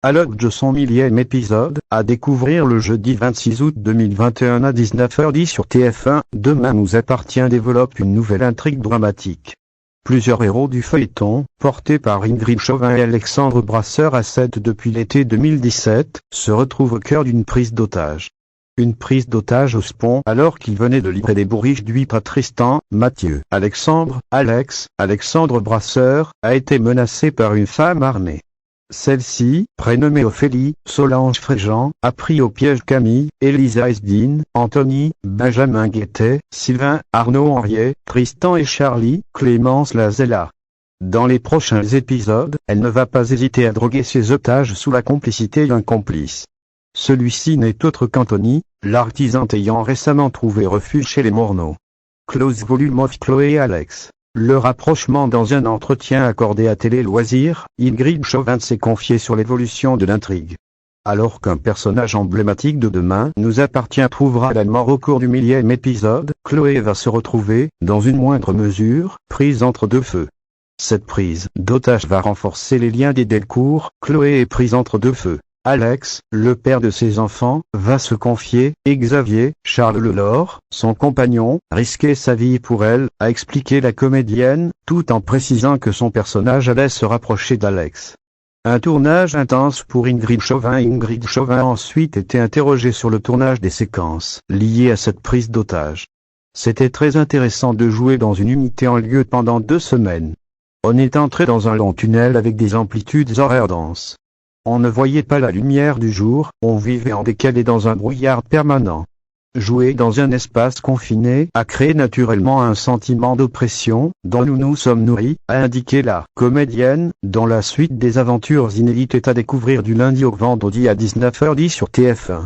À l'aube de son 1000e épisode, à découvrir le jeudi 26 août 2021 à 19h10 sur TF1, Demain nous appartient développe une nouvelle intrigue dramatique. Plusieurs héros du feuilleton, portés par Ingrid Chauvin et Alexandre Brasseur à 7 depuis l'été 2017, se retrouvent au cœur d'une prise d'otage. Une prise d'otage au Spont alors qu'il venait de livrer des bourriches d'huîtres à Tristan, Mathieu. Alexandre Brasseur, a été menacé par une femme armée. Celle-ci, prénommée Ophélie, Solange Fréjean, a pris au piège Camille, Elisa Esdine, Anthony, Benjamin Guettet, Sylvain, Arnaud Henriet, Tristan et Charlie, Clémence Lazella. Dans les prochains épisodes, elle ne va pas hésiter à droguer ses otages sous la complicité d'un complice. Celui-ci n'est autre qu'Anthony, l'artisan ayant récemment trouvé refuge chez les Morneau. Close volume of Chloé et Alex. Le rapprochement. Dans un entretien accordé à Télé Loisirs, Ingrid Chauvin s'est confiée sur l'évolution de l'intrigue. Alors qu'un personnage emblématique de Demain nous appartient trouvera la mort au cours du 1000e épisode, Chloé va se retrouver, dans une moindre mesure, prise entre deux feux. Cette prise d'otage va renforcer les liens des Delcourt. Chloé est prise entre deux feux. Alex, le père de ses enfants, va se confier, et Xavier, Charles Lelore, son compagnon, risquer sa vie pour elle, a expliqué la comédienne, tout en précisant que son personnage allait se rapprocher d'Alex. Un tournage intense pour Ingrid Chauvin. Ingrid Chauvin a ensuite été interrogée sur le tournage des séquences liées à cette prise d'otage. C'était très intéressant de jouer dans une unité en lieu pendant 2 semaines. On est entré dans un long tunnel avec des amplitudes horaires denses. On ne voyait pas la lumière du jour, on vivait en décalé dans un brouillard permanent. Jouer dans un espace confiné a créé naturellement un sentiment d'oppression, dont nous nous sommes nourris, a indiqué la comédienne, dont la suite des aventures inédites est à découvrir du lundi au vendredi à 19h10 sur TF1.